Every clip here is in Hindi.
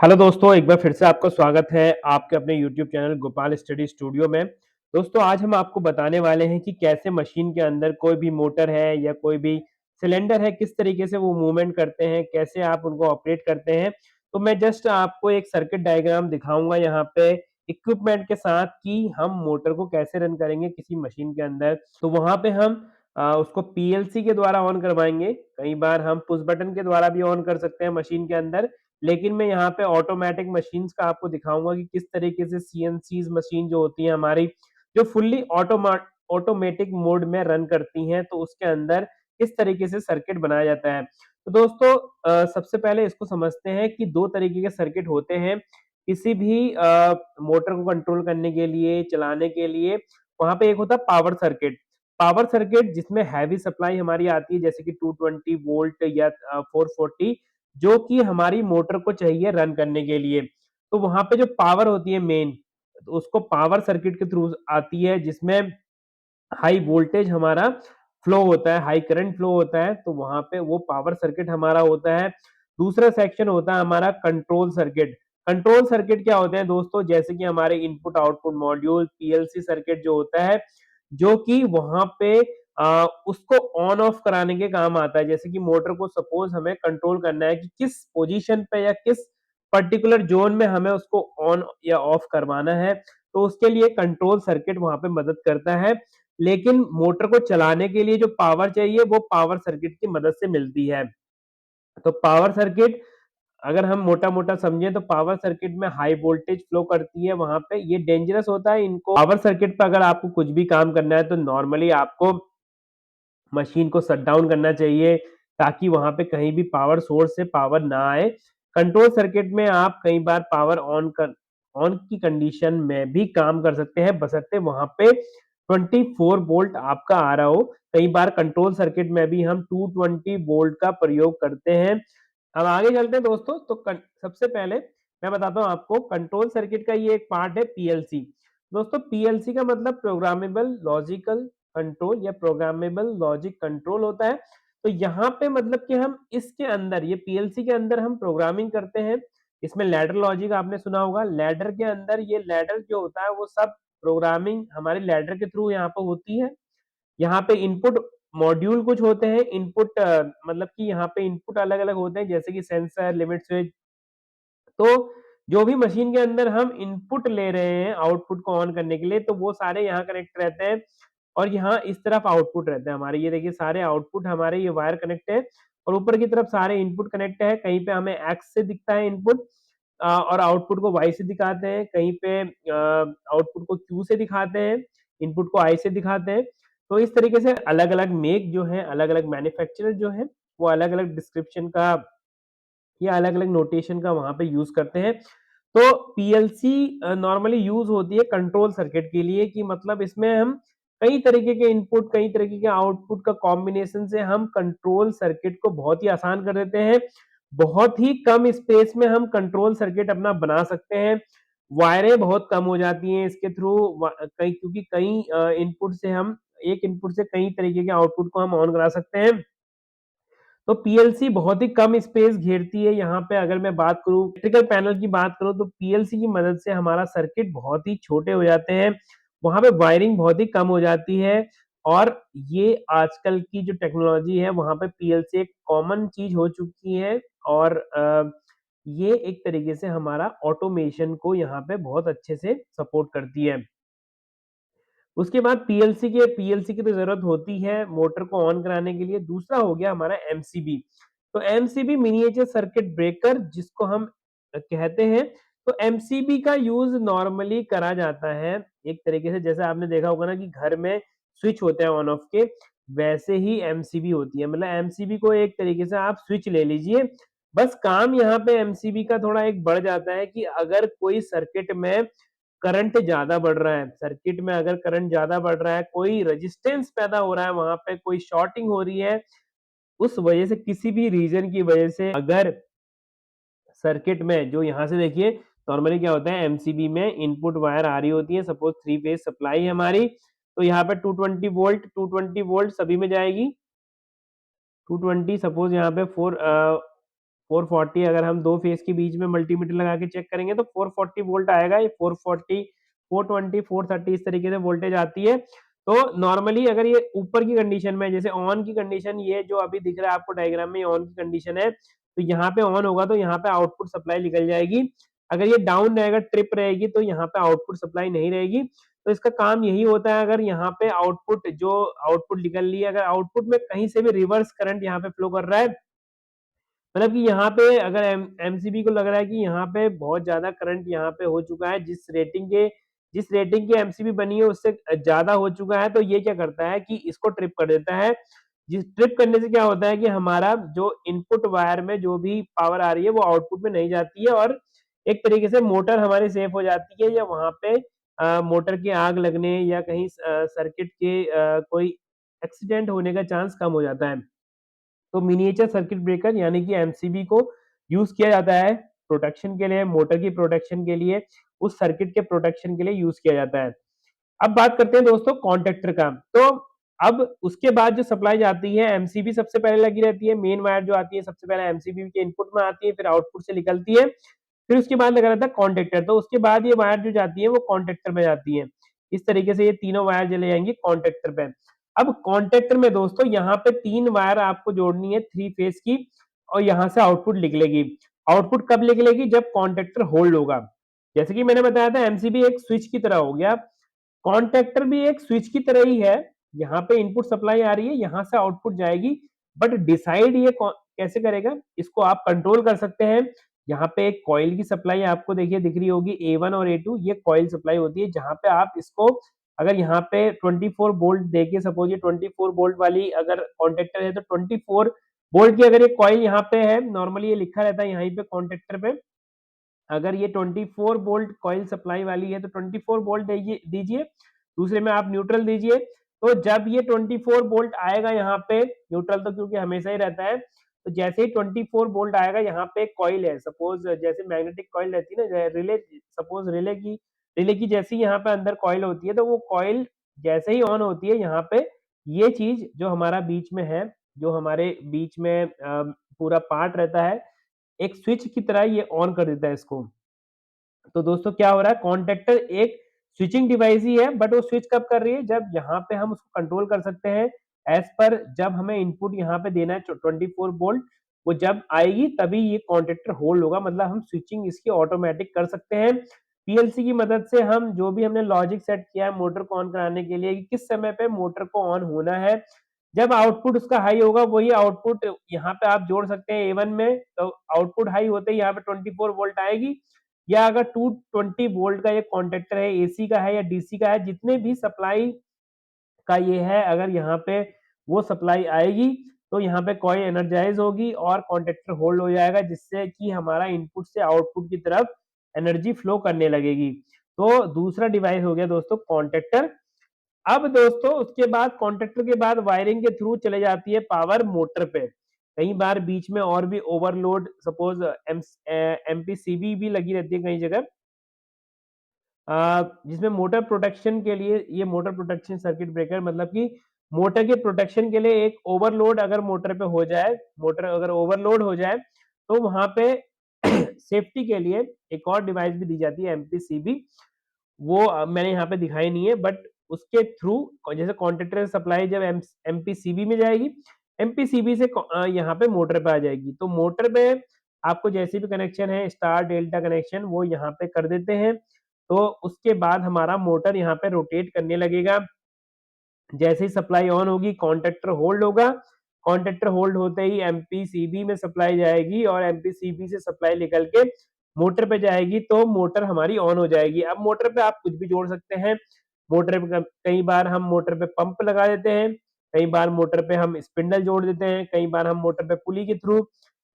हेलो दोस्तों, एक बार फिर से आपका स्वागत है आपके अपने YouTube channel Gopal study studio में। दोस्तों, आज हम आपको बताने वाले हैं कि कैसे मशीन के अंदर कोई भी मोटर है या कोई भी सिलेंडर है, किस तरीके से वो मूवमेंट करते हैं, कैसे आप उनको ऑपरेट करते हैं। तो मैं जस्ट आपको एक सर्किट डायग्राम दिखाऊँगा यहाँ पे इक्विपमेंट के साथ कि हम मोटर को कैसे रन करेंगे किसी मशीन के अंदर। तो वहाँ पे हम उसको पीएलसी के द्वारा ऑन करवाएँगे, कई बार हम पुश बटन के द्वारा भी ऑन कर सकते हैं मशीन के अंदर। लेकिन मैं यहाँ पे ऑटोमैटिक मशीन्स का आपको दिखाऊँगा कि किस तरीके से सीएनसीज़ मशीन जो होती है हमारी, जो फुल्ली ऑटोमेटिक मोड में रन करती हैं, तो उसके अंदर किस तरीके से सर्किट बनाया जाता है। तो दोस्तों सबसे पहले इसको समझते हैं कि 2 तरीके के सर्किट होते हैं। किसी भी मोटर को कंट्रोल करने के लिए, चलाने के लिए, वहाँ पे एक होता है पावर सर्किट। पावर सर्किट जिसमें हेवी सप्लाई हमारी आती है जैसे कि 220 वोल्ट या 440 जो कि हमारी मोटर को चाहिए रन करने के लिए। तो वहाँ पे जो पावर होती है मेन, तो उसको पावर सर्किट के थ्रू आती है जिसमें हाई वोल्टेज हमारा फ्लो होता है, हाई करंट फ्लो होता है, तो वहाँ पे वो पावर सर्किट हमारा होता है। दूसरा सेक्शन होता है हमारा कंट्रोल सर्किट। कंट्रोल सर्किट क्या होते हैं दोस्तों? जैसे कि हमारे input output module, PLC circuit जो होता है, जो कि वहाँ पे उसको ऑन ऑफ कराने के काम आता है। जैसे कि मोटर को सपोज़ हमें कंट्रोल करना है कि किस पोज़ीशन पे या किस पर्टिकुलर ज़ोन में हमें उसको ऑन या ऑफ करवाना है, तो उसके लिए कंट्रोल सर्किट वहाँ पे मदद करता है। लेकिन मोटर को चलाने के लिए जो पावर चाहिए वो पावर सर्किट की मदद से मिलती है। तो पावर सर्किट अगर हम मोटा-मोटा समझें तो पावर सर्किट में हाई वोल्टेज फ्लो करती है वहाँ पे, ये डेंजरस होता है इनको पावर सर्किट पे अगर आपको कुछ भी काम करना है तो नॉर्मली आपको मशीन को शट डाउन करना चाहिए ताकि वहाँ पे कहीं भी पावर सोर्स से पावर ना आए। कंट्रोल सर्किट में आप कई बार पावर ऑन की कंडीशन में भी काम कर सकते हैं बशर्ते वहाँ पे 24 वोल्ट आपका आ रहा हो। कई बार कंट्रोल सर्किट में भी हम 220 वोल्ट का प्रयोग करते हैं। अब आगे चलते हैं दोस्तों तो सबसे पहले मैं बताता हूँ आपको कंट्रोल सर्किट का ये एक पार्ट है पीएलसी। दोस्तों पीएलसी का मतलब प्रोग्रामेबल लॉजिकल कंट्रोल या प्रोग्रामेबल लॉजिक कंट्रोल होता है। तो यहाँ पे मतलब कि हम इसके अंदर ये पीएलसी के अंदर हम प्रोग्रामिंग करते हैं। इसमें लैडर लॉजिक आपने सुना होगा। लैडर के अंदर ये लैडर जो होता है वो सब प्रोग्रामिंग हमारी लैडर के थ्रू यहाँ पे होती है। यहाँ पे इनपुट मॉड्यूल कुछ होते हैं, इनपुट मतलब कि यहाँ पे इनपुट अलग-अलग होते हैं जैसे कि सेंसर, लिमिट स्विच। तो जो भी मशीन के अंदर हम इनपुट ले रहे हैं आउटपुट को ऑन करने के लिए तो वो सारे यहाँ कनेक्ट रहते हैं और यहाँ इस तरफ आउटपुट रहते हैं हमारे। ये देखिए सारे आउटपुट हमारे ये वायर कनेक्ट है और ऊपर की तरफ सारे इनपुट कनेक्ट है। कहीं पे हमें एक्स से दिखता है इनपुट और आउटपुट को वाई से दिखाते हैं। कहीं पे आउटपुट को क्यू से दिखाते हैं, इनपुट को आई से दिखाते हैं। तो इस तरीके से अलग-अलग मेक जो है, अलग-अलग मैन्युफैक्चरर जो है, वो अलग-अलग डिस्क्रिप्शन का या अलग-अलग नोटेशन का वहाँ पे यूज़ करते हैं। तो पीएलसी नॉर्मली यूज़ होती है कंट्रोल सर्किट के लिए कि मतलब इसमें हम कई तरीके के इनपुट, कई तरीके के आउटपुट का कॉम्बिनेशन से हम कंट्रोल सर्किट को बहुत ही आसान कर देते हैं। बहुत ही कम स्पेस में हम कंट्रोल सर्किट अपना बना सकते हैं। वायरें बहुत कम हो जाती हैं इसके थ्रू कई क्योंकि कई इनपुट से हम एक इनपुट से कई तरीके के आउटपुट को हम ऑन करा सकते हैं। तो पीएलसी बहुत ही कम स्पेस घेरती है। यहाँ पे अगर मैं बात करूँ इलेक्ट्रिकल पैनल की बात करूँ तो पीएलसी की मदद से हमारा सर्किट बहुत ही छोटे हो जाते हैं। वहाँ पे वायरिंग बहुत ही कम हो जाती है और ये आजकल की जो टेक्नोलॉजी है वहाँ पे पीएलसी एक कॉमन चीज़ हो चुकी है और ये एक तरीके से हमारा ऑटोमेशन को यहाँ पे बहुत अच्छे से सपोर्ट करती है। उसके बाद पीएलसी की तो ज़रूरत होती है मोटर को ऑन कराने के लिए। दूसरा हो गया हमारा एमसीबी। तो एमसीबी मिनिएचर सर्किट ब्रेकर जिसको हम कहते हैं। तो एमसीबी का यूज़ नॉर्मली करा जाता है एक तरीके से जैसे आपने देखा होगा ना कि घर में स्विच होते हैं ऑन ऑफ के, वैसे ही एमसीबी होती है। मतलब एमसीबी को एक तरीके से आप स्विच ले लीजिए। बस काम यहाँ पे एमसीबी का थोड़ा एक बढ़ जाता है कि अगर कोई सर्किट में करंट ज़्यादा बढ़ रहा है, सर्किट में अगर करंट ज़्यादा बढ़ रहा है, कोई रेजिस्टेंस पैदा हो रहा है, वहाँ पे कोई शॉर्टिंग हो रही है, उस वजह से किसी भी रीज़न की वजह से अगर सर्किट में जो यहाँ से देखिए नॉर्मली क्या होता है एमसीबी में इनपुट वायर आ रही होती है, सपोज़ 3 फेज़ सप्लाई है हमारी, तो यहाँ पे 220 वोल्ट सभी में जाएगी। 220 सपोज़ यहाँ पे 4 440 अगर हम 2 फेज के बीच में मल्टीमीटर लगा के चेक करेंगे तो 440 वोल्ट आएगा। ये 440, 420, 430 इस तरीके से वोल्टेज आती है। तो नॉर्मली अगर ये ऊपर की कंडीशन में, जैसे ऑन की कंडीशन, ये जो अभी दिख रहा है आपको डायग्राम में, ऑन की कंडीशन है, तो यहाँ पे ऑन होगा तो यहाँ पे आउटपुट सप्लाई निकल जाएगी। अगर ये डाउन रहेगा, ट्रिप रहेगी, तो यहाँ पे आउटपुट सप्लाई नहीं रहेगी। तो इसका काम यही होता है, अगर यहाँ पे आउटपुट निकल ली है, अगर आउटपुट में कहीं से भी रिवर्स करंट यहाँ पे फ्लो कर रहा है, मतलब कि यहाँ पे अगर एमसीबी को लग रहा है कि यहाँ पे बहुत ज्यादा करंट यहाँ पे हो चुका है, जिस रेटिंग की एमसीबी बनी है उससे ज्यादा हो चुका है, तो ये क्या करता है कि इसको ट्रिप कर देता है। जिस ट्रिप करने से क्या होता है कि हमारा जो इनपुट वायर में जो भी पावर आ रही है वो आउटपुट में नहीं जाती है, और एक तरीके से मोटर हमारी सेफ हो जाती है, या वहां पे मोटर की आग लगने या कहीं सर्किट के कोई एक्सीडेंट होने का चांस कम हो जाता है। तो मिनिएचर सर्किट ब्रेकर यानी कि एमसीबी को यूज किया जाता है प्रोटेक्शन के लिए, मोटर की प्रोटेक्शन के लिए, उस सर्किट के प्रोटेक्शन के लिए यूज किया जाता है। अब बात करते हैं दोस्तों कॉन्टेक्टर का। तो अब उसके बाद जो सप्लाई जाती है, एमसीबी सबसे पहले लगी रहती है, मेन वायर जो आती है सबसे पहले एमसीबी के इनपुट में आती है, फिर आउटपुट से निकलती है, फिर उसके बाद लगा रहता है कॉन्टेक्टर। तो उसके बाद ये वायर जो जाती है वो कॉन्टेक्टर में जाती है। इस तरीके से ये तीनों वायर चले जाएंगी कॉन्टेक्टर पे। अब कॉन्टेक्टर में दोस्तों यहाँ पे 3 वायर आपको जोड़नी है 3 फेज की, और यहाँ से आउटपुट निकलेगी। आउटपुट कब निकलेगी? जब कॉन्टेक्टर होल्ड होगा। जैसे कि मैंने बताया था एमसीबी एक स्विच की तरह हो गया, कॉन्टेक्टर भी एक स्विच की तरह ही है। यहाँ पे इनपुट सप्लाई आ रही है, यहाँ से आउटपुट जाएगी, बट डिसाइड ये कैसे करेगा, इसको आप कंट्रोल कर सकते हैं। यहाँ पे एक कॉइल की सप्लाई आपको देखिए दिख रही होगी, A1 और A2, ये कॉइल सप्लाई होती है, जहाँ पे आप इसको अगर यहाँ पे 24 वोल्ट देके, सपोज ये 24 वोल्ट वाली अगर कॉन्टेक्टर है तो 24 वोल्ट की अगर ये कॉइल यहाँ पे है, नॉर्मली ये लिखा रहता है यहीं पे कॉन्टेक्टर पे, अगर ये 24 वोल्ट कॉइल सप्लाई वाली है तो 24 वोल्ट दीजिए, दूसरे में आप न्यूट्रल दीजिए। तो जब ये 24 वोल्ट आएगा यहाँ पे, न्यूट्रल तो क्योंकि हमेशा ही रहता है, तो जैसे ही 24 वोल्ट आएगा, यहाँ पे कॉइल है, सपोज जैसे मैग्नेटिक कॉइल रहती है ना, रिले, सपोज रिले की जैसी यहाँ पे अंदर कॉइल होती है, तो वो कॉइल जैसे ही ऑन होती है, यहाँ पे ये चीज जो हमारा बीच में है, जो हमारे बीच में पूरा पार्ट रहता है, एक स्विच की तरह ये ऑन कर देता है इसको। तो दोस्तों क्या हो रहा है, कॉन्टेक्टर एक स्विचिंग डिवाइस ही है, बट वो स्विच कब कर रही है, जब यहाँ पे हम उसको कंट्रोल कर सकते हैं एज पर, जब हमें इनपुट यहाँ पे देना है 24 वोल्ट, वो जब आएगी तभी ये कॉन्टेक्टर होल्ड होगा, मतलब हम स्विचिंग इसकी ऑटोमेटिक कर सकते हैं। पीएलसी की मदद से हम जो भी हमने लॉजिक सेट किया है मोटर को ऑन कराने के लिए कि किस समय पे मोटर को ऑन होना है, जब आउटपुट उसका हाई होगा वही आउटपुट यहाँ पे आप जोड़ सकते हैं A1 में, तो आउटपुट हाई होते ही यहाँ पे 24 वोल्ट आएगी। या अगर 220 वोल्ट का ये कॉन्टेक्टर है, एसी का है या डीसी का है, जितने भी सप्लाई का ये है, अगर यहाँ पे वो सप्लाई आएगी तो यहाँ पे कॉइल एनर्जाइज होगी और कॉन्टेक्टर होल्ड हो जाएगा, जिससे कि हमारा इनपुट से आउटपुट की तरफ एनर्जी फ्लो करने लगेगी। तो दूसरा डिवाइस हो गया दोस्तों कॉन्टेक्टर। अब दोस्तों उसके बाद कॉन्टेक्टर के बाद वायरिंग के थ्रू चले जाती है पावर मोटर पे। कई बार बीच में और भी ओवरलोड, सपोज एमपीसीबी भी लगी रहती है कई जगह, जिसमें मोटर प्रोटेक्शन के लिए, ये मोटर प्रोटेक्शन सर्किट ब्रेकर, मतलब कि मोटर के प्रोटेक्शन के लिए एक ओवरलोड अगर मोटर पे हो जाए, मोटर अगर ओवरलोड हो जाए, तो वहां पे सेफ्टी के लिए एक और डिवाइस भी दी जाती है एमपीसीबी। वो मैंने यहाँ पे दिखाई नहीं है, बट उसके थ्रू जैसे कॉन्ट्रेक्टर सप्लाई जब एमपीसीबी में जाएगी, एमपीसीबी से यहाँ पे मोटर पे आ जाएगी, तो मोटर पे आपको जैसे भी कनेक्शन है, स्टार डेल्टा कनेक्शन, वो यहाँ पे कर देते हैं। तो उसके बाद हमारा मोटर यहाँ पे रोटेट करने लगेगा। जैसे ही सप्लाई ऑन होगी कॉन्ट्रेक्टर होल्ड होगा, कॉन्ट्रेक्टर होल्ड होते ही एमपीसीबी में सप्लाई जाएगी और एमपीसीबी से सप्लाई निकल के मोटर पे जाएगी, तो मोटर हमारी ऑन हो जाएगी। अब मोटर पे आप कुछ भी जोड़ सकते हैं, मोटर पे कई बार हम मोटर पे पंप लगा देते हैं, कई बार मोटर पे हम स्पिंडल जोड़ देते हैं, कई बार हम मोटर पे पुली के थ्रू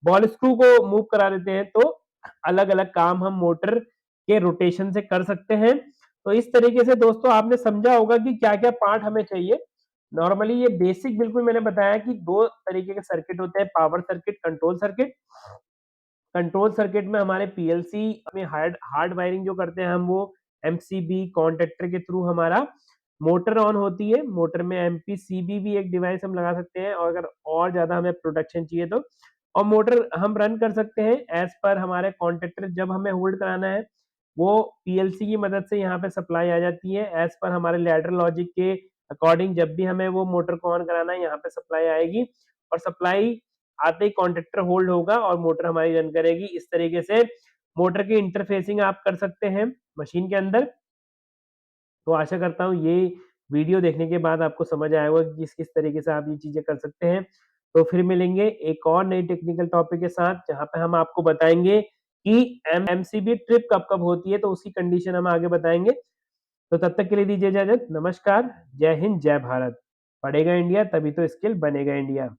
बॉल स्क्रू को मूव करा देते हैं। तो अलग अलग काम हम मोटर के रोटेशन से कर सकते हैं। तो इस तरीके से दोस्तों आपने समझा होगा कि क्या-क्या पार्ट हमें चाहिए। नॉर्मली ये बेसिक बिल्कुल मैंने बताया कि 2 तरीके के सर्किट होते हैं, power circuit, control circuit. Control circuit में हमारे पीएलसी में हार्ड हार्ड वायरिंग जो करते हैं हम, वो एमसीबी कॉन्टैक्टर के थ्रू हमारा मोटर ऑन होती है। मोटर में एमपीसीबी भी एक डिवाइस हम लगा सकते हैं, और अगर और ज़्यादा हमें प्रोटेक्शन चाहिए तो। और मोटर हम रन कर सकते हैं एज़ पर हमारे कॉन्टैक्टर जब हमें होल्ड कराना है, वो पीएलसी की मदद से यहाँ पे सप्लाई आ जाती है एज़ पर हमारे लैडर लॉजिक के अकॉर्डिंग जब भी हमें वो मोटर को ऑन कराना है, यहाँ पे सप्लाई आएगी और सप्लाई आते ही कॉन्टैक्टर होल्ड होगा और मोटर हमारी रन करेगी। इस तरीके से मोटर की इंटरफेसिंग आप कर सकते हैं मशीन के अंदर। तो आशा करता हूँ ये वीडियो देखने के बाद आपको समझ आया होगा कि किस-किस तरीके से आप ये चीज़ें कर सकते हैं। तो फिर मिलेंगे एक और नई टेक्निकल टॉपिक के साथ, जहाँ पे हम आपको बताएँगे कि एमसीबी ट्रिप कब-कब होती है, तो उसकी कंडीशन हम आगे बताएँगे। तो तब तक के लिए दीजिए इजाज़त। नमस्कार, जय हिंद, जय भारत। पढ़ेगा इंडिया तभी तो स्किल बनेगा इंडिया।